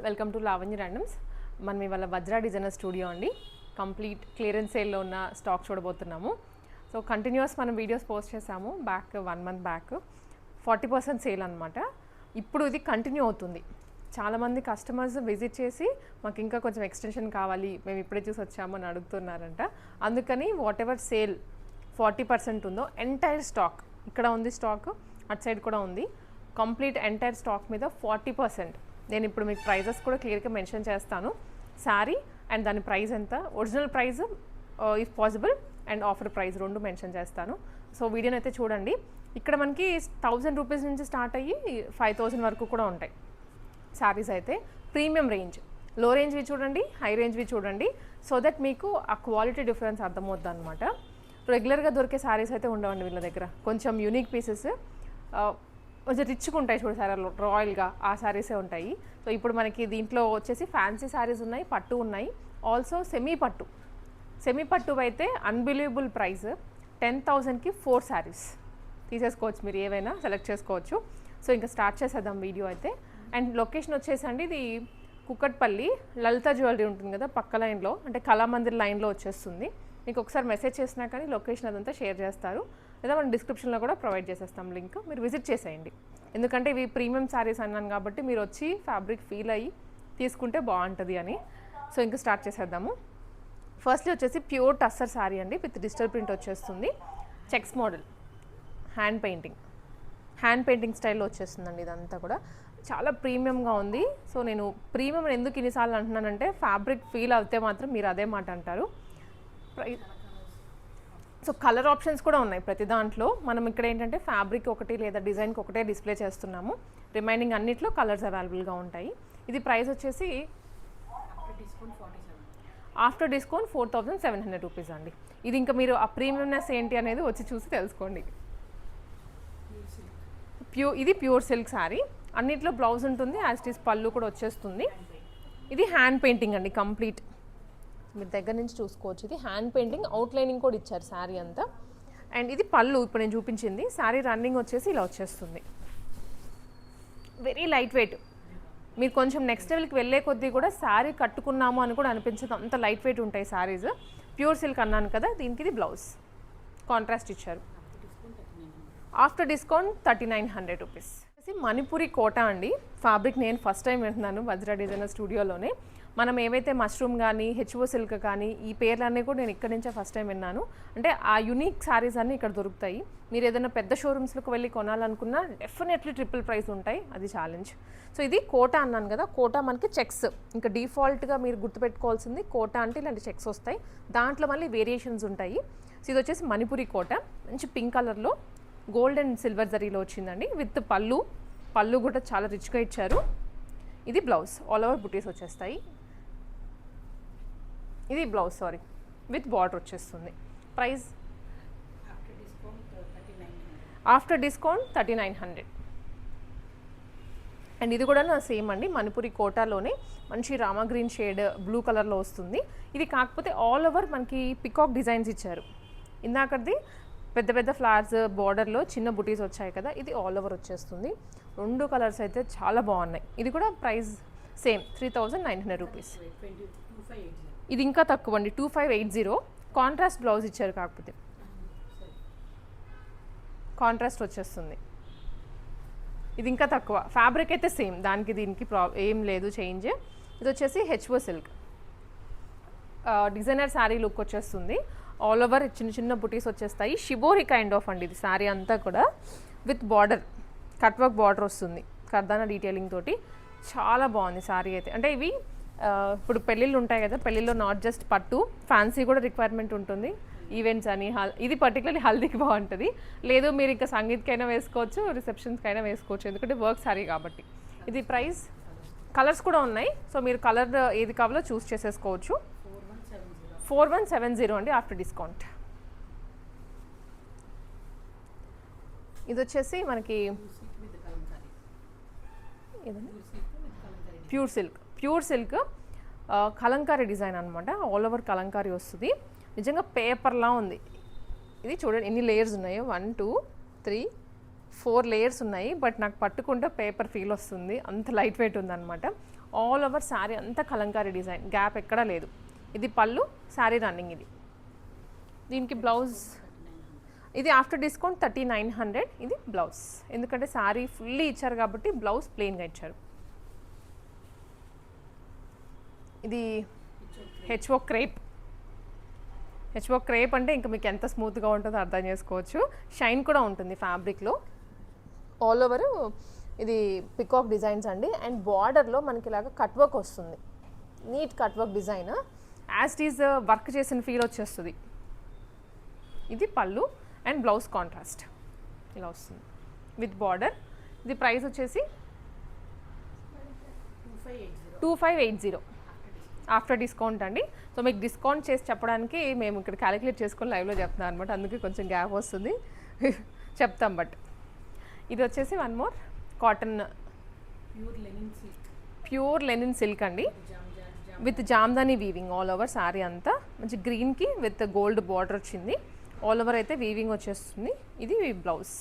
Welcome to Lavanya randoms. మనం ఇవాళ Vajra designer studio అండి. కంప్లీట్ క్లియరెన్స్ సేల్లో ఉన్న స్టాక్ చూడబోతున్నాము. సో కంటిన్యూస్ మనం వీడియోస్ పోస్ట్ చేసాము బ్యాక్ 1 month బ్యాక్ 40% సేల్ అనమాట. ఇప్పుడు ఇది కంటిన్యూ అవుతుంది. చాలామంది కస్టమర్స్ విజిట్ చేసి మాకు ఇంకా కొంచెం ఎక్స్టెన్షన్ కావాలి, మేము ఇప్పుడే చూసి వచ్చాము అని అడుగుతున్నారంట. అందుకని వాట్ ఎవర్ సేల్ 40% ఉందో ఎంటైర్ స్టాక్, ఇక్కడ ఉంది స్టాక్, అటు సైడ్ కూడా ఉంది, కంప్లీట్ ఎంటైర్ స్టాక్ మీద 40%. నేను ఇప్పుడు మీకు ప్రైజెస్ కూడా క్లియర్గా మెన్షన్ చేస్తాను. శారీ అండ్ దాని ప్రైస్ ఎంత, original price if possible and offer price రెండు మెన్షన్ చేస్తాను. సో వీడియోని అయితే చూడండి. ఇక్కడ మనకి 1000 రూపీస్ నుంచి స్టార్ట్ అయ్యి 5000 వరకు కూడా ఉంటాయి శారీస్. అయితే ప్రీమియం రేంజ్, లో రేంజ్వి చూడండి, హై రేంజ్వి చూడండి, సో దట్ మీకు ఆ క్వాలిటీ డిఫరెన్స్ అర్థమవుద్ది అనమాట. రెగ్యులర్గా దొరికే శారీస్ అయితే ఉండవండి వీళ్ళ దగ్గర. కొంచెం యూనిక్ పీసెస్, కొంచెం రిచ్గా ఉంటాయి చూడు సారీ, రాయల్గా ఆ శారీసే ఉంటాయి. సో ఇప్పుడు మనకి దీంట్లో వచ్చేసి ఫ్యాన్సీ శారీస్ ఉన్నాయి, పట్టు ఉన్నాయి, ఆల్సో సెమీ పట్టు అయితే అన్బిలీవబుల్ ప్రైస్. 10,000కి 4 శారీస్ తీసేసుకోవచ్చు, మీరు ఏవైనా సెలెక్ట్ చేసుకోవచ్చు. సో ఇంకా స్టార్ట్ చేసేద్దాం వీడియో అయితే. అండ్ లొకేషన్ వచ్చేసి అండి ఇది కుక్కట్పల్లి, లలిత జ్యువెలరీ ఉంటుంది కదా పక్క లైన్లో, అంటే కళామందిర్ లైన్లో వచ్చేస్తుంది. మీకు ఒకసారి మెసేజ్ చేసినా కానీ లొకేషన్ అదంతా షేర్ చేస్తారు, లేదా మనం డిస్క్రిప్షన్లో కూడా ప్రొవైడ్ చేసేస్తాం లింక్, మీరు విజిట్ చేసేయండి. ఎందుకంటే ఇవి ప్రీమియం శారీస్ అన్నాను కాబట్టి మీరు వచ్చి ఫ్యాబ్రిక్ ఫీల్ అయ్యి తీసుకుంటే బాగుంటుంది అని. సో ఇంకా స్టార్ట్ చేసేద్దాము. ఫస్ట్లీ వచ్చేసి ప్యూర్ టస్సర్ శారీ అండి, విత్ డిజిటల్ ప్రింట్ వచ్చేస్తుంది, చెక్స్ మోడల్, హ్యాండ్ పెయింటింగ్ స్టైల్లో వచ్చేస్తుందండి. ఇదంతా కూడా చాలా ప్రీమియంగా ఉంది. సో నేను ప్రీమియం ఎందుకు ఇన్నిసార్లు అంటున్నానంటే ఫ్యాబ్రిక్ ఫీల్ అవుతే మాత్రం మీరు అదే మాట అంటారు. సో కలర్ ఆప్షన్స్ కూడా ఉన్నాయి ప్రతి దాంట్లో. మనం ఇక్కడ ఏంటంటే ఫ్యాబ్రిక్ ఒకటి లేదా డిజైన్కి ఒకటే డిస్ప్లే చేస్తున్నాము, రిమైనింగ్ అన్నిట్లో కలర్స్ అవైలబుల్గా ఉంటాయి. ఇది ప్రైస్ వచ్చేసి ఆఫ్టర్ డిస్కౌంట్ 4700 రూపీస్ అండి. ఇది ఇంకా మీరు ఆ ప్రీమియంనెస్ ఏంటి అనేది వచ్చి చూసి తెలుసుకోండి. ఇది ప్యూర్ సిల్క్ శారీ, అన్నిట్లో బ్లౌజ్ ఉంటుంది, యాజ్ ఇట్ ఈస్ పళ్ళు కూడా వచ్చేస్తుంది. ఇది హ్యాండ్ పెయింటింగ్ అండి కంప్లీట్, మీరు దగ్గర నుంచి చూసుకోవచ్చు. ఇది హ్యాండ్ పెయింటింగ్, అవుట్లైనింగ్ కూడా ఇచ్చారు శారీ అంతా. అండ్ ఇది పళ్ళు ఇప్పుడు నేను చూపించింది. శారీ రన్నింగ్ వచ్చేసి ఇలా వచ్చేస్తుంది, వెరీ లైట్ వెయిట్. మీరు కొంచెం నెక్స్ట్ లెవెల్కి వెళ్ళే కొద్దీ కూడా శారీ కట్టుకున్నాము అని కూడా అనిపించదు, అంత లైట్ వెయిట్ ఉంటాయి శారీస్. ప్యూర్ సిల్క్ అన్నాను కదా, దీనికి ఇది బ్లౌజ్ కాంట్రాస్ట్ ఇచ్చారు. After discount 3900 rupees. Manipuri Kota అండి ఫ్యాబ్రిక్, నేను ఫస్ట్ టైం వింటున్నాను వజ్రా డిజైనర్ స్టూడియోలోనే. మనం ఏవైతే మష్రూమ్ కానీ హెచ్ఓ సిల్క్ కానీ ఈ పేర్లన్నీ కూడా నేను ఇక్కడ నుంచే ఫస్ట్ టైం విన్నాను. అంటే ఆ యూనిక్ శారీస్ అన్నీ ఇక్కడ దొరుకుతాయి. మీరు ఏదైనా పెద్ద షోరూమ్స్లోకి వెళ్ళి కొనాలనుకున్నా డెఫినెట్లీ ట్రిపుల్ ప్రైస్ ఉంటాయి, అది ఛాలెంజ్. సో ఇది కోట అన్నాను కదా, కోట మనకి చెక్స్, ఇంకా డిఫాల్ట్గా మీరు గుర్తుపెట్టుకోవాల్సింది కోట అంటే ఇలాంటి చెక్స్ వస్తాయి, దాంట్లో మళ్ళీ వేరియేషన్స్ ఉంటాయి. సో ఇది వచ్చేసి మణిపురి కోట, మంచి పింక్ కలర్లో గోల్డ్ అండ్ సిల్వర్ జరీలో వచ్చిందండి, విత్ పళ్ళు కూడా చాలా రిచ్గా ఇచ్చారు. ఇది బ్లౌజ్, ఆల్ ఓవర్ బుటీస్ వచ్చేస్తాయి. ఇది బ్లౌజ్ విత్ బార్డర్ వచ్చేస్తుంది. Price after discount 3900. అండ్ ఇది కూడా సేమ్ అండి, మణిపురి కోటాలోనే మంచి రామా గ్రీన్ షేడ్ బ్లూ కలర్లో వస్తుంది. ఇది కాకపోతే ఆల్ ఓవర్ మనకి పికాక్ డిజైన్స్ ఇచ్చారు. ఇందాకది పెద్ద పెద్ద ఫ్లవర్స్ బార్డర్లో చిన్న బుటీస్ వచ్చాయి కదా, ఇది ఆల్ ఓవర్ వచ్చేస్తుంది. రెండు కలర్స్ అయితే చాలా బాగున్నాయి. ఇది కూడా ప్రైస్ సేమ్ 3900 రూపీస్. ఇది ఇంకా తక్కువ అండి, 2580. కాంట్రాస్ట్ బ్లౌజ్ ఇచ్చారు, కాకపోతే కాంట్రాస్ట్ వచ్చేస్తుంది. ఇది ఇంకా తక్కువ, ఫ్యాబ్రిక్ అయితే సేమ్, దానికి దీనికి ఏం లేదు చేంజ్. ఇది వచ్చేసి HO silk designer sari look వచ్చేస్తుంది. ఆల్ ఓవర్ చిన్న చిన్న బుటీస్ వచ్చేస్తాయి, షిబోరి కైండ్ ఆఫ్ అండి ఇది శారీ అంతా కూడా, with border cut work border వస్తుంది, కర్దానా డీటెయిలింగ్ తోటి. చాలా బాగుంది శారీ అయితే. అంటే ఇవి ఇప్పుడు పెళ్ళిళ్ళు ఉంటాయి కదా, పెళ్ళిళ్ళలో నాట్ జస్ట్ పట్టు, ఫ్యాన్సీ కూడా రిక్వైర్మెంట్ ఉంటుంది, ఈవెంట్స్ అని. ఇది పర్టికులర్లీ హల్దీకి బాగుంటుంది, లేదు మీరు ఇంకా సంగీత్కైనా వేసుకోవచ్చు, రిసెప్షన్స్కైనా వేసుకోవచ్చు, ఎందుకంటే వర్క్ శారీ కాబట్టి. ఇది ప్రైస్, కలర్స్ కూడా ఉన్నాయి, సో మీరు కలర్ ఏది కావాలో చూస్ చేసేసుకోవచ్చు. 4170 అండి ఆఫ్టర్ డిస్కౌంట్. ఇది వచ్చేసి మనకి ప్యూర్ సిల్క్ కలంకారీ డిజైన్ అనమాట, ఆల్ ఓవర్ కలంకారీ వస్తుంది. నిజంగా పేపర్లా ఉంది. ఇది చూడండి ఎన్ని లేయర్స్ ఉన్నాయో, 1 2 3 4 లేయర్స్ ఉన్నాయి. బట్ నాకు పట్టుకుంటే పేపర్ ఫీల్ వస్తుంది, అంత లైట్ వెయిట్ ఉందన్నమాట. ఆల్ ఓవర్ శారీ అంతా కలంకారీ డిజైన్, గ్యాప్ ఎక్కడా లేదు. ఇది పళ్ళు, శారీ రన్నింగ్. ఇది దీనికి బ్లౌజ్, ఇది ఆఫ్టర్ డిస్కౌంట్ 3900. ఇది బ్లౌజ్, ఎందుకంటే శారీ ఫుల్లీ ఇచ్చారు కాబట్టి బ్లౌజ్ ప్లెయిన్గా ఇచ్చారు. ఇది హెచ్ఓ క్రేప్. హెచ్ఓ క్రేప్ అంటే ఇంకా మీకు ఎంత స్మూత్గా ఉంటుందో అర్థం చేసుకోవచ్చు. షైన్ కూడా ఉంటుంది ఫ్యాబ్రిక్లో. ఆల్ ఓవర్ ఇది పికాక్ డిజైన్స్ అండి. అండ్ బార్డర్లో మనకి ఇలాగ కట్ వర్క్ వస్తుంది, neat cut work design. As it is work చేసిన ఫీల్ వచ్చేస్తుంది. ఇది పళ్ళు అండ్ బ్లౌజ్ కాంట్రాస్ట్ ఇలా వస్తుంది విత్ బార్డర్. ఇది ప్రైస్ వచ్చేసి 2580 ఆఫ్టర్ డిస్కౌంట్ అండి. సో మీకు డిస్కౌంట్ చేసి చెప్పడానికి మేము ఇక్కడ క్యాలిక్యులేట్ చేసుకొని లైవ్లో చెప్తున్నాం అనమాట, అందుకే కొంచెం గ్యాప్ వస్తుంది చెప్తాం. బట్ ఇది వచ్చేసి one more cotton pure linen silk అండి, with Jamdani weaving all over sari అంతా. మంచి గ్రీన్కి విత్ గోల్డ్ బార్డర్ వచ్చింది. ఆల్ ఓవర్ అయితే వీవింగ్ వచ్చేస్తుంది. ఇది బ్లౌజ్.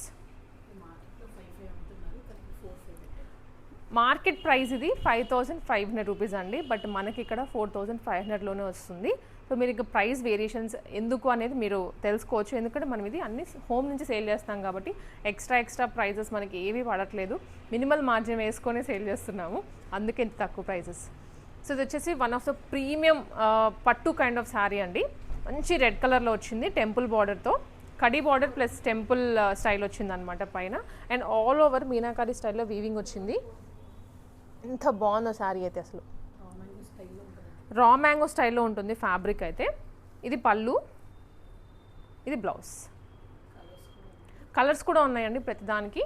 మార్కెట్ ప్రైస్ ఇది 5500 రూపీస్ అండి, బట్ మనకి ఇక్కడ 4500లోనే వస్తుంది. సో మీరు ఇక ప్రైస్ వేరియేషన్స్ ఎందుకు అనేది మీరు తెలుసుకోవచ్చు, ఎందుకంటే మనం ఇది అన్ని హోమ్ నుంచి సేల్ చేస్తాం కాబట్టి ఎక్స్ట్రా ప్రైజెస్ మనకి ఏవి పడట్లేదు. మినిమల్ మార్జిన్ వేసుకొని సేల్ చేస్తున్నాము, అందుకే ఇంత తక్కువ ప్రైజెస్. సో ఇది వచ్చేసి వన్ ఆఫ్ ద ప్రీమియం పట్టు కైండ్ ఆఫ్ శారీ అండి. మంచి రెడ్ కలర్లో వచ్చింది, టెంపుల్ బార్డర్తో. కడీ బార్డర్ ప్లస్ టెంపుల్ స్టైల్ వచ్చింది అనమాట పైన. అండ్ ఆల్ ఓవర్ మీనాకారి స్టైల్లో వీవింగ్ వచ్చింది. ఎంత బాగుందో శారీ అయితే, అసలు రా మ్యాంగో స్టైల్లో ఉంటుంది ఫ్యాబ్రిక్ అయితే. ఇది పళ్ళు, ఇది బ్లౌజ్. కలర్స్ కూడా ఉన్నాయండి ప్రతిదానికి.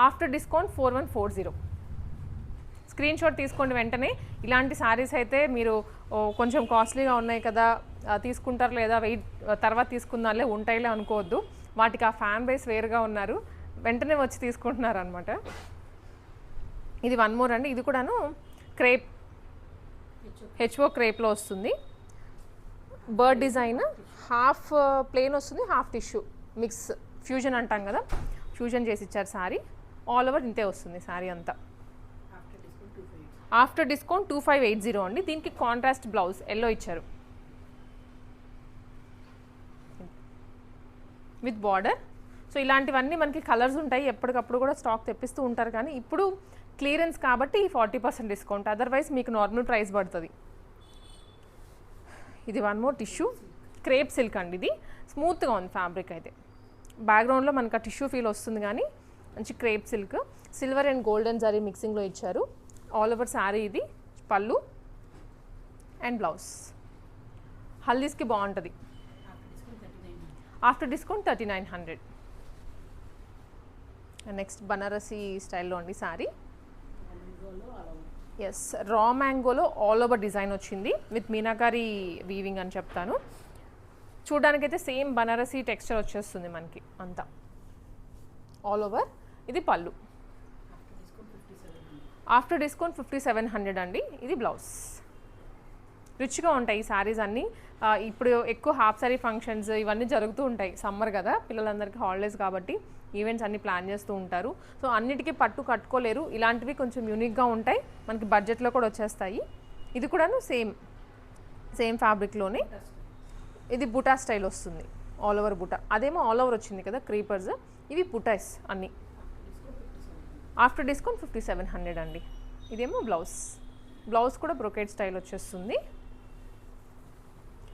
After discount 4140. స్క్రీన్ షాట్ తీసుకోండి వెంటనే. ఇలాంటి శారీస్ అయితే మీరు కొంచెం కాస్ట్లీగా ఉన్నాయి కదా తీసుకుంటారు, లేదా వెయిట్ తర్వాత తీసుకుందాంలే ఉంటాయిలే అనుకోవద్దు. వాటికి ఆ ఫ్యాన్ బేస్ వేరుగా ఉన్నారు, వెంటనే వచ్చి తీసుకుంటున్నారు అనమాట. ఇది వన్ మోర్ అండి. ఇది కూడాను క్రేప్, హెచ్ఓ క్రేప్లో వస్తుంది. బర్డ్ డిజైన్, హాఫ్ ప్లెయిన్ వస్తుంది, హాఫ్ టిష్యూ మిక్స్, ఫ్యూజన్ అంటాం కదా, ఫ్యూజన్ చేసి ఇచ్చారు శారీ. ఆల్ ఓవర్ ఇంతే వస్తుంది శారీ అంతా. ఆఫ్టర్ డిస్కౌంట్ 2580 అండి. దీనికి కాంట్రాస్ట్ బ్లౌజ్ ఎల్లో ఇచ్చారు విత్ బార్డర్. సో ఇలాంటివన్నీ మనకి కలర్స్ ఉంటాయి, ఎప్పటికప్పుడు కూడా స్టాక్ తెప్పిస్తూ ఉంటారు. కానీ ఇప్పుడు క్లియరెన్స్ కాబట్టి 40% డిస్కౌంట్, అదర్వైజ్ మీకు నార్మల్ ప్రైస్ పడుతుంది. ఇది one more tissue crepe silk అండి. ఇది స్మూత్గా ఉంది ఫ్యాబ్రిక్ అయితే. బ్యాక్గ్రౌండ్లో మనకు ఆ టిష్యూ ఫీల్ వస్తుంది, కానీ మంచి crepe silk. Silver and golden zari మిక్సింగ్లో ఇచ్చారు. All over sari. ఇది పళ్ళు అండ్ బ్లౌజ్. హల్దీస్కి బాగుంటుంది. After discount 3900. నెక్స్ట్ బనారసీ స్టైల్లో అండి శారీ. ఎస్, రా మ్యాంగోలో ఆల్ ఓవర్ డిజైన్ వచ్చింది విత్ మీనాకారి వీవింగ్ అని చెప్తాను. చూడడానికైతే సేమ్ బనారసీ టెక్స్చర్ వచ్చేస్తుంది మనకి అంతా ఆల్ ఓవర్. ఇది పళ్ళు. ఆఫ్టర్ డిస్కౌంట్ 5700 అండి. ఇది బ్లౌజ్. రిచ్గా ఉంటాయి ఈ శారీస్ అన్నీ. ఇప్పుడు ఎక్కువ హాఫ్ శారీ ఫంక్షన్స్ ఇవన్నీ జరుగుతూ ఉంటాయి, సమ్మర్ కదా, పిల్లలందరికీ హాలిడేస్ కాబట్టి ఈవెంట్స్ అన్నీ ప్లాన్ చేస్తూ ఉంటారు. సో అన్నిటికీ పట్టు కట్టుకోలేరు, ఇలాంటివి కొంచెం యూనిక్గా ఉంటాయి, మనకి బడ్జెట్లో కూడా వచ్చేస్తాయి. ఇది కూడాను సేమ్ ఫ్యాబ్రిక్లోనే. ఇది బుటా స్టైల్ వస్తుంది, ఆల్ ఓవర్ బుటా. అదేమో ఆల్ ఓవర్ వచ్చింది కదా క్రీపర్స్, ఇవి బుటాస్ అన్నీ. ఆఫ్టర్ డిస్కౌంట్ 5700 అండి. ఇదేమో బ్లౌజ్ కూడా బ్రొకేట్ స్టైల్ వచ్చేస్తుంది.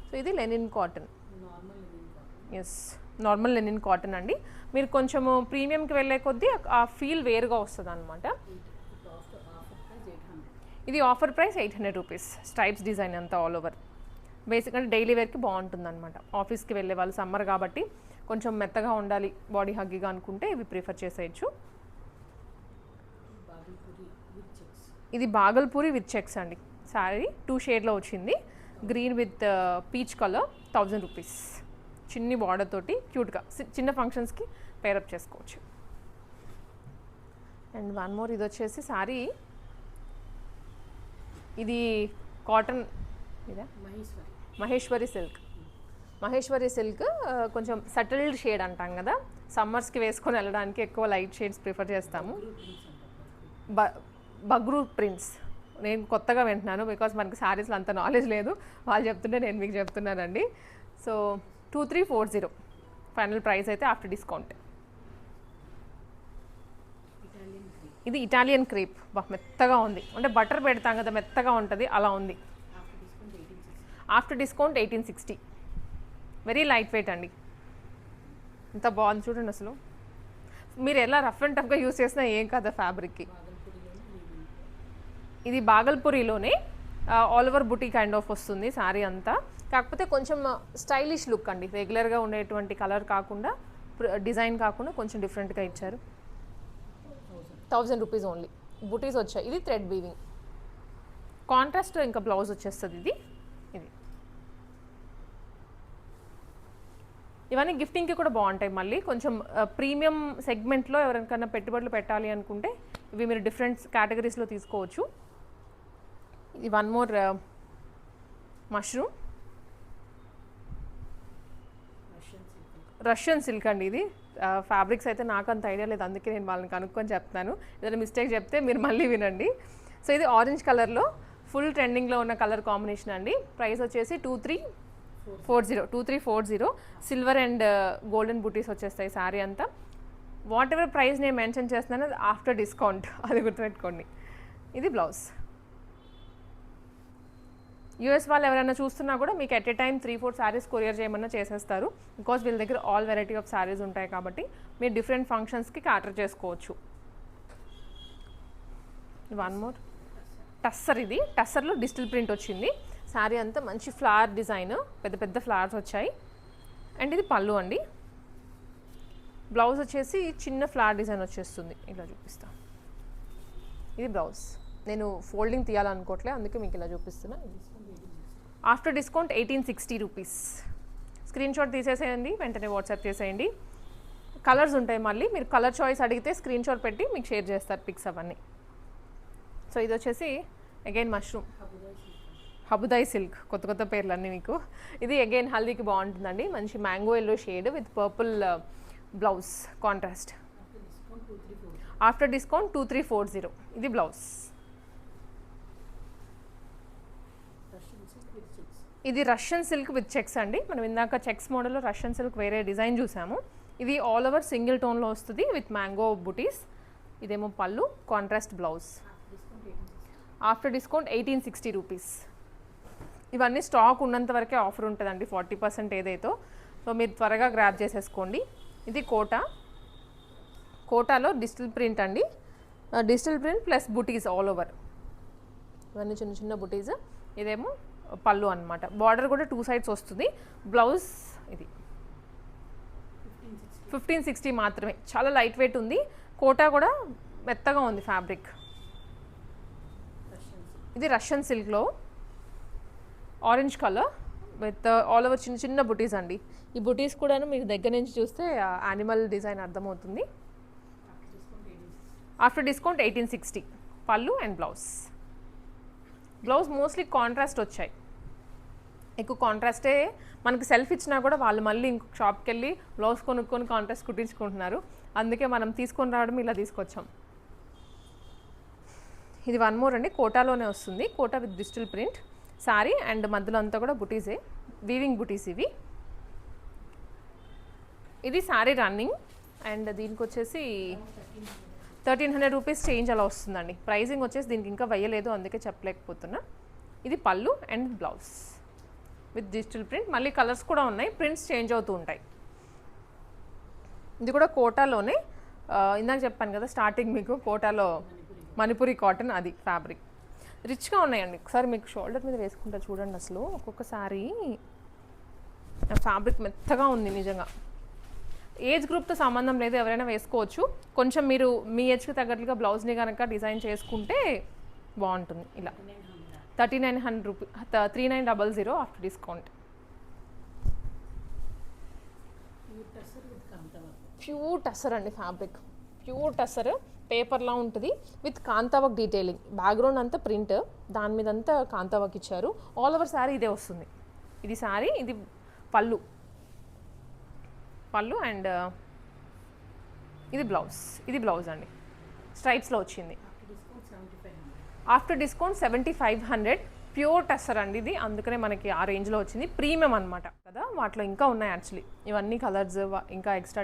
సో ఇది linen cotton. Yes, normal linen cotton అండి. మీరు కొంచెము ప్రీమియంకి వెళ్ళే కొద్దీ ఆ ఫీల్ వేరుగా వస్తుంది అనమాట. ఇది offer price 800 rupees. Stripes design అంతా ఆల్ ఓవర్. బేసిక్గా డైలీ వేర్కి బాగుంటుంది అనమాట. ఆఫీస్కి వెళ్ళే వాళ్ళు సమ్మర్ కాబట్టి కొంచెం మెత్తగా ఉండాలి, బాడీ హగ్గీగా అనుకుంటే ఇవి ప్రిఫర్ చేసేయచ్చు. ఇది బాగల్పూరి విత్ చెక్స్ అండి. శారీ 2 షేడ్లో వచ్చింది, green with peach colour. 1000 rupees. చిన్ని బార్డర్ తోటి క్యూట్గా చిన్న ఫంక్షన్స్కి పేరప్ చేసుకోవచ్చు. అండ్ వన్ మోర్, ఇది వచ్చేసి శారీ. ఇది కాటన్, ఇదా మహేశ్వరి సిల్క్. కొంచెం సటిల్డ్ షేడ్ అంటాం కదా, సమ్మర్స్కి వేసుకొని వెళ్ళడానికి ఎక్కువ లైట్ షేడ్స్ ప్రిఫర్ చేస్తాము. బగ్రూ ప్రింట్స్. నేను కొత్తగా వింటున్నాను బికాస్ మనకి శారీస్లో అంత నాలెడ్జ్ లేదు, వాళ్ళు చెప్తుంటే నేను మీకు చెప్తున్నానండి. సో 2340 ఫైనల్ ప్రైస్ అయితే ఆఫ్టర్ డిస్కౌంట్. ఇది ఇటాలియన్ క్రేప్, మెత్తగా ఉంది, అంటే బటర్ పెడతాం కదా మెత్తగా ఉంటుంది అలా ఉంది. After discount 1860. Very light weight అండి, ఇంత బాగుంది చూడండి. అసలు మీరు ఎలా రఫ్ అండ్ టఫ్గా యూస్ చేసినా ఏం కదా ఫ్యాబ్రిక్కి. ఇది బాగల్పూరిలోనే all over buti kind of వస్తుంది శారీ అంతా, కాకపోతే కొంచెం స్టైలిష్ లుక్ అండి, రెగ్యులర్గా ఉండేటువంటి కలర్ కాకుండా డిజైన్ కాకుండా కొంచెం డిఫరెంట్గా ఇచ్చారు. 1000 రూపీస్ ఓన్లీ. బుటీస్ వచ్చాయి. ఇది థ్రెడ్ వీవింగ్ కాంట్రాస్ట్, ఇంకా బ్లౌజ్ వచ్చేస్తుంది. ఇది ఇవన్నీ గిఫ్టింగ్కి కూడా బాగుంటాయి. మళ్ళీ కొంచెం ప్రీమియం సెగ్మెంట్లో ఎవరికైనా పెట్టుబడులు పెట్టాలి అనుకుంటే ఇవి మీరు డిఫరెంట్ కేటగిరీస్లో తీసుకోవచ్చు. ఇది one more mushroom Russian silk అండి. ఇది ఫ్యాబ్రిక్స్ అయితే నాకు అంత ఐడియా లేదు, అందుకే నేను వాళ్ళని కనుక్కొని చెప్తాను. ఏదైనా మిస్టేక్ చెప్తే మీరు మళ్ళీ వినండి. సో ఇది ఆరెంజ్ కలర్లో ఫుల్ ట్రెండింగ్లో ఉన్న కలర్ కాంబినేషన్ అండి. ప్రైస్ వచ్చేసి 2340. సిల్వర్ అండ్ గోల్డెన్ బూటీస్ వచ్చేస్తాయి శారీ అంతా. వాట్ ఎవర్ ప్రైస్ నేను మెన్షన్ చేస్తున్నాను అది ఆఫ్టర్ డిస్కౌంట్, అది గుర్తుపెట్టుకోండి. ఇది బ్లౌజ్. యూఎస్ వాళ్ళు ఎవరైనా చూస్తున్నా కూడా మీకు at a time 3-4 saris courier చేయమన్నా చేసేస్తారు, బికాజ్ వీళ్ళ దగ్గర ఆల్ వెరైటీ ఆఫ్ శారీస్ ఉంటాయి కాబట్టి మీరు డిఫరెంట్ ఫంక్షన్స్కి క్యాటర్ చేసుకోవచ్చు. One more tussar. ఇది టస్సర్లో డిజిటల్ ప్రింట్ వచ్చింది. శారీ అంతా మంచి ఫ్లవర్ డిజైన్, పెద్ద పెద్ద ఫ్లవర్స్ వచ్చాయి. అండ్ ఇది పళ్ళు అండి. బ్లౌజ్ వచ్చేసి చిన్న ఫ్లవర్ డిజైన్ వచ్చేస్తుంది, ఇలా చూపిస్తా. ఇది బ్లౌజ్. నేను ఫోల్డింగ్ తీయాలనుకోవట్లే, అందుకే మీకు ఇలా చూపిస్తున్నా. After discount 1860 rupees. Screen shot తీసేసేయండి, వెంటనే వాట్సాప్ చేసేయండి. కలర్స్ ఉంటాయి, మళ్ళీ మీరు కలర్ చాయిస్ అడిగితే స్క్రీన్ షాట్ పెట్టి మీకు షేర్ చేస్తారు పిక్స్ అవన్నీ. సో ఇది వచ్చేసి అగైన్ మష్రూమ్ హబుదాయ్ సిల్క్, కొత్త కొత్త పేర్లన్నీ మీకు. ఇది అగైన్ హల్దీకి బాగుంటుందండి, మంచి mango yellow shade with purple blouse contrast. After discount 2340. ఇది బ్లౌజ్. ఇది రష్యన్ సిల్క్ విత్ చెక్స్ అండి. మనం ఇందాక చెక్స్ మోడల్లో రష్యన్ సిల్క్ వేరే డిజైన్ చూసాము. ఇది ఆల్ ఓవర్ సింగిల్ టోన్లో వస్తుంది విత్ మ్యాంగో బుటీస్. ఇదేమో పళ్ళు, contrast blouse. After discount 1860 rupees. ఇవన్నీ స్టాక్ ఉన్నంత వరకే ఆఫర్ ఉంటుందండి, 40% ఏదైతే. సో మీరు త్వరగా గ్రాబ్ చేసేసుకోండి. ఇది కోటాలో డిజిటల్ ప్రింట్ అండి. డిజిటల్ ప్రింట్ ప్లస్ బుటీస్ ఆల్ ఓవర్, ఇవన్నీ చిన్న చిన్న బుటీస్. ఇదేమో పళ్ళు అనమాట. బార్డర్ కూడా 2 సైడ్స్ వస్తుంది. బ్లౌజ్ ఇది 1560 మాత్రమే, చాలా లైట్ వెయిట్ ఉంది. కోటా కూడా మెత్తగా ఉంది ఫ్యాబ్రిక్. ఇది రష్యన్ సిల్క్లో orange colour with all over చిన్న చిన్న బుటీస్ అండి. ఈ బుటీస్ కూడాను మీకు దగ్గర నుంచి చూస్తే యానిమల్ డిజైన్ అర్థమవుతుంది. After discount 1860. పళ్ళు and blouse. Blouse mostly contrast వచ్చాయి, ఎక్కువ కాంట్రాస్టే. మనకి సెల్ఫ్ ఇచ్చినా కూడా వాళ్ళు మళ్ళీ ఇంకొక షాప్కి వెళ్ళి బ్లౌజ్ కొనుక్కొని కాంట్రాస్ట్ కుట్టించుకుంటున్నారు, అందుకే మనం తీసుకొని రావడం ఇలా తీసుకొచ్చాం. ఇది వన్ మోర్ అండి, కోటాలోనే వస్తుంది. Kota with digital print sari and మధ్యలో అంతా కూడా బుటీసే, వీవింగ్ బుటీస్ ఇవి. ఇది శారీ రన్నింగ్ అండ్ దీనికి వచ్చేసి 1300 రూపీస్ చేంజ్ అలా వస్తుందండి. ప్రైజింగ్ వచ్చేసి దీనికి ఇంకా వేయలేదు, అందుకే చెప్పలేకపోతున్నా. ఇది పళ్ళు and blouse with digital print. మళ్ళీ కలర్స్ కూడా ఉన్నాయి, ప్రింట్స్ చేంజ్ అవుతూ ఉంటాయి. ఇది కూడా కోటాలోనే, ఇందాక చెప్పాను కదా స్టార్టింగ్ మీకు కోటాలో మణిపురి కాటన్, అది ఫ్యాబ్రిక్. రిచ్గా ఉన్నాయండి. ఒకసారి మీకు షోల్డర్ మీద వేసుకుంటా చూడండి. అసలు ఒక్కొక్కసారి ఫ్యాబ్రిక్ మెత్తగా ఉంది నిజంగా. ఏజ్ గ్రూప్తో సంబంధం లేదు, ఎవరైనా వేసుకోవచ్చు. కొంచెం మీరు మీ ఏజ్కి తగ్గట్లుగా బ్లౌజ్ని కనుక డిజైన్ చేసుకుంటే బాగుంటుంది. ఇలా 3900 rupees, 3900 after discount. Pure tussar అండి ఫ్యాబ్రిక్, ప్యూర్ టస్సర్. పేపర్లా ఉంటుంది విత్ కాంతావర్క్ డీటెయిలింగ్. బ్యాక్గ్రౌండ్ అంతా ప్రింట్, దాని మీద అంతా కాంతావర్క్ ఇచ్చారు. ఆల్ ఓవర్ శారీ ఇదే వస్తుంది. ఇది శారీ, ఇది పళ్ళు అండ్ ఇది బ్లౌజ్. ఇది బ్లౌజ్ అండి, స్ట్రైప్స్లో వచ్చింది. After discount 7500. ప్యూర్ టస్సర్ అండి ఇది, అందుకనే మనకి ఆ రేంజ్లో వచ్చింది. ప్రీమియం అనమాట కదా, వాటిలో ఇంకా ఉన్నాయి యాక్చువల్లీ ఇవన్నీ కలర్స్, ఇంకా ఎక్స్ట్రా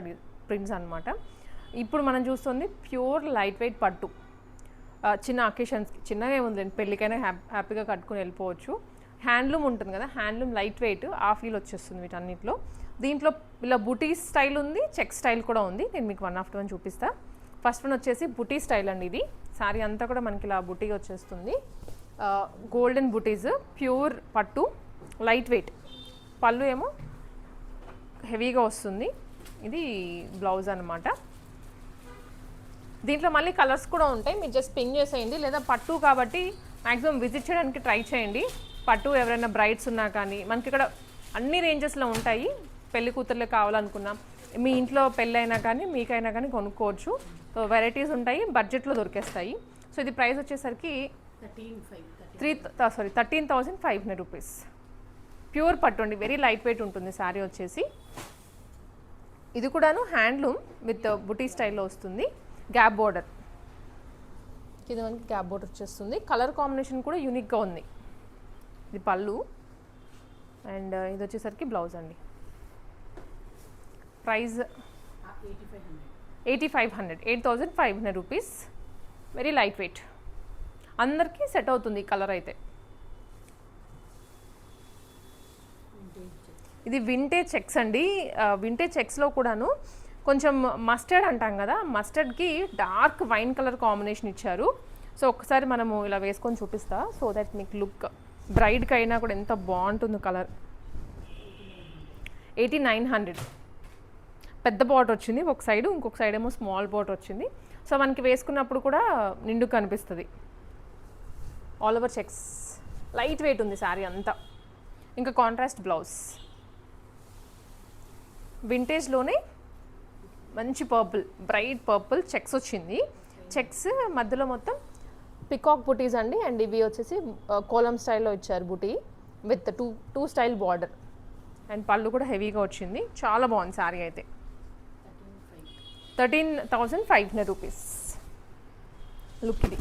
ప్రింట్స్ అనమాట. ఇప్పుడు మనం చూస్తుంది ప్యూర్ లైట్ వెయిట్ పట్టు. చిన్న అకేషన్స్కి, చిన్నగా ఏముందండి, పెళ్ళికైనా హ్యాపీగా కట్టుకుని వెళ్ళిపోవచ్చు. హ్యాండ్లూమ్ ఉంటుంది కదా, హ్యాండ్లూమ్ లైట్ వెయిట్ ఆ ఫీల్ వచ్చేస్తుంది వీటన్నిటిలో. దీంట్లో ఇలా బుటీ స్టైల్ ఉంది, చెక్ స్టైల్ కూడా ఉంది. నేను మీకు వన్ ఆఫ్టర్ వన్ చూపిస్తాను. ఫస్ట్ వన్ వచ్చేసి బుటీ స్టైల్ అండి. ఇది శారీ అంతా కూడా మనకి ఇలా బుటీ వచ్చేస్తుంది. గోల్డెన్ బుటీస్, ప్యూర్ పట్టు, లైట్ వెయిట్. పళ్ళు ఏమో హెవీగా వస్తుంది. ఇది బ్లౌజ్ అనమాట. దీంట్లో మళ్ళీ కలర్స్ కూడా ఉంటాయి, మీరు జస్ట్ పింగ్ చేసేయండి. లేదా పట్టు కాబట్టి మ్యాక్సిమం విజిట్ చేయడానికి ట్రై చేయండి. పట్టు ఎవరైనా బ్రైడ్స్ ఉన్నా కానీ మనకి ఇక్కడ అన్ని రేంజెస్లో ఉంటాయి. పెళ్లి కూతుర్లే కావాలనుకున్నాం, మీ ఇంట్లో పెళ్ళైనా కానీ మీకైనా కానీ కొనుక్కోవచ్చు. సో వెరైటీస్ ఉంటాయి, బడ్జెట్లో దొరికేస్తాయి. సో ఇది ప్రైస్ వచ్చేసరికి 13,500 రూపీస్. ప్యూర్ పట్టు అండి, వెరీ లైట్ వెయిట్ ఉంటుంది శారీ వచ్చేసి. ఇది కూడాను హ్యాండ్లూమ్ విత్ బుటీ స్టైల్లో వస్తుంది. గ్యాప్ బోర్డర్, ఇది మనకి గ్యాప్ బోర్డర్ వచ్చేస్తుంది. కలర్ కాంబినేషన్ కూడా యూనిక్గా ఉంది. ఇది పళ్ళు అండ్ ఇది వచ్చేసరికి బ్లౌజ్ అండి. Price 8,500 rupees. Very light weight, అందరికీ సెట్ అవుతుంది కలర్ అయితే. ఇది వింటేజ్ చెక్స్ అండి. వింటేజ్ చెక్స్లో కూడాను కొంచెం మస్టర్డ్ అంటాం కదా, మస్టర్డ్కి డార్క్ వైన్ కలర్ కాంబినేషన్ ఇచ్చారు. సో ఒకసారి మనము ఇలా వేసుకొని చూపిస్తా, సో దట్ మీకు లుక్ బ్రైడ్కి అయినా కూడా ఎంత బాగుంటుందో కలర్. 8,900. పెద్ద బాట్ వచ్చింది ఒక సైడ్, ఇంకొక సైడ్ ఏమో స్మాల్ బాట్ వచ్చింది. సో మనకి వేసుకున్నప్పుడు కూడా నిండు కనిపిస్తుంది. All over checks, light weight ఉంది శారీ అంతా. ఇంకా కాంట్రాస్ట్ బ్లౌజ్, వింటేజ్లోనే మంచి పర్పుల్, బ్రైట్ పర్పుల్ చెక్స్ వచ్చింది. చెక్స్ మధ్యలో మొత్తం పికాక్ బుటీస్ అండి. అండ్ ఇవి వచ్చేసి కోలం స్టైల్లో ఇచ్చారు బుటీ with two style border. And పళ్ళు కూడా హెవీగా వచ్చింది, చాలా బాగుంది శారీ అయితే. 13,500 రూపీస్. లుక్ ఇది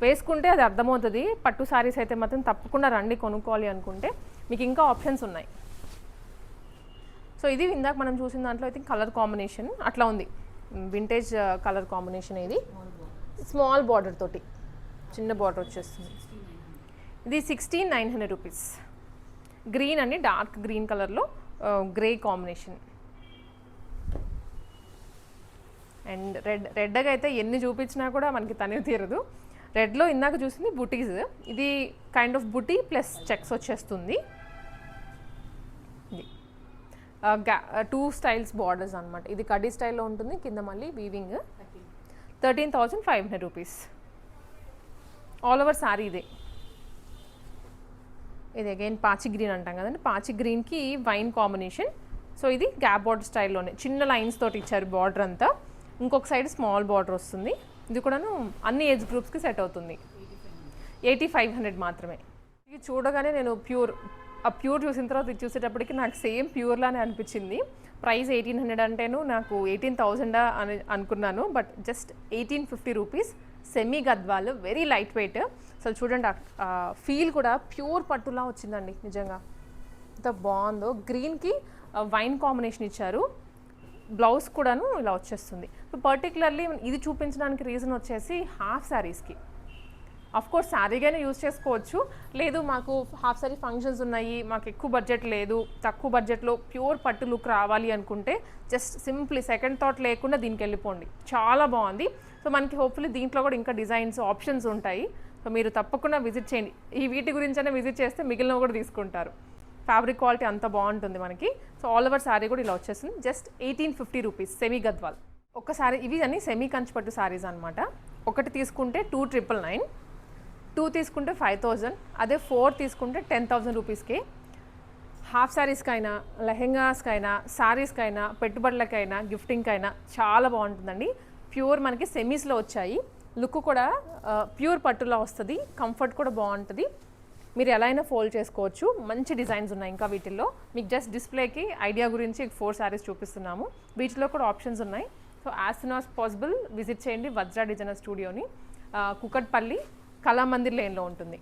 వేసుకుంటే అది అర్థమవుతుంది. పట్టు శారీస్ అయితే మాత్రం తప్పకుండా రండి కొనుక్కోవాలి అనుకుంటే, మీకు ఇంకా ఆప్షన్స్ ఉన్నాయి. సో ఇది ఇందాక మనం చూసిన దాంట్లో అయితే కలర్ కాంబినేషన్ అట్లా ఉంది, వింటేజ్ కలర్ కాంబినేషన్. ఇది స్మాల్ బార్డర్ తోటి చిన్న బార్డర్ వచ్చేస్తుంది. ఇది 16,900 రూపీస్. గ్రీన్ అండి, డార్క్ గ్రీన్ కలర్లో గ్రే కాంబినేషన్. అండ్ రెడ్గా అయితే ఎన్ని చూపించినా కూడా మనకి తనివి తీరదు. రెడ్లో ఇందాక చూసింది బుటీస్, ఇది kind of buti plus checks వచ్చేస్తుంది. ఇది 2 స్టైల్స్ బార్డర్స్ అనమాట. ఇది కడ్డీ స్టైల్లో ఉంటుంది, కింద మళ్ళీ weaving. 13,500 rupees. All over sari ఇదే. ఇది అగైన్ పాచి గ్రీన్ అంటాం కదండి, పాచి గ్రీన్కి వైన్ కాంబినేషన్. సో ఇది గ్యాప్ బార్డర్ స్టైల్లోనే చిన్న లైన్స్ తోటి ఇచ్చారు బార్డర్ అంతా. ఇంకొక సైడ్ స్మాల్ బార్డర్ వస్తుంది. ఇది కూడాను అన్ని ఏజ్ గ్రూప్స్కి సెట్ అవుతుంది. 8,500 మాత్రమే. ఇది చూడగానే నేను ప్యూర్ చూసిన తర్వాత ఇది చూసేటప్పటికి నాకు సేమ్ ప్యూర్లానే అనిపించింది. ప్రైస్ 1,800 అంటేను నాకు 18,000 అని అనుకున్నాను, but just 1,850 rupees. Semi Gadwal, very light weight. అసలు చూడండి ఫీల్ కూడా ప్యూర్ పట్టులా వచ్చిందండి, నిజంగా ఎంత బాగుందో. గ్రీన్కి వైన్ కాంబినేషన్ ఇచ్చారు. బ్లౌజ్ కూడాను ఇలా వచ్చేస్తుంది. సో పర్టికులర్లీ ఇది చూపించడానికి రీజన్ వచ్చేసి హాఫ్ శారీస్కి. కోర్స్ శారీగానే యూజ్ చేసుకోవచ్చు, లేదు మాకు హాఫ్ శారీ ఫంక్షన్స్ ఉన్నాయి, మాకు ఎక్కువ బడ్జెట్ లేదు, తక్కువ బడ్జెట్లో ప్యూర్ పట్టు లుక్ రావాలి అనుకుంటే జస్ట్ సింప్లీ సెకండ్ థాట్ లేకుండా దీనికి వెళ్ళిపోండి, చాలా బాగుంది. సో మనకి హోప్ఫుల్లీ దీంట్లో కూడా ఇంకా డిజైన్స్ ఆప్షన్స్ ఉంటాయి. సో మీరు తప్పకుండా విజిట్ చేయండి. ఈ వీటి గురించైనా విజిట్ చేస్తే మిగిలినవి కూడా తీసుకుంటారు. ఫ్యాబ్రిక్ క్వాలిటీ అంత బాగుంటుంది మనకి. సో ఆల్ ఓవర్ శారీ కూడా ఇలా వచ్చేస్తుంది. Just 1,850 rupees. సెమీ గద్వాల్. ఒకసారి ఇవి అన్ని సెమీ కంచిపట్టు శారీస్ అనమాట. ఒకటి తీసుకుంటే 2,999, 2 తీసుకుంటే 5,000, అదే 4 తీసుకుంటే 10,000 రూపీస్కి. హాఫ్ శారీస్కైనా, లెహెంగాస్కైనా, శారీస్కైనా, పెట్టుబడులకైనా, గిఫ్టింగ్కైనా చాలా బాగుంటుందండి. ప్యూర్ మనకి సెమీస్లో వచ్చాయి. లుక్ కూడా ప్యూర్ పట్టులా వస్తుంది, కంఫర్ట్ కూడా బాగుంటుంది. మీరు ఎలా అయినా ఫోల్డ్ చేసుకోవచ్చు. మంచి డిజైన్స్ ఉన్నాయి ఇంకా వీటిల్లో. మీకు జస్ట్ డిస్ప్లేకి ఐడియా గురించి 4 శారీస్ చూపిస్తున్నాము. వీటిలో కూడా ఆప్షన్స్ ఉన్నాయి. So so as soon as possible visit చేయండి వజ్రా డిజైనర్ స్టూడియోని. కుకట్పల్లి కళామందిర్ లేన్లో ఉంటుంది.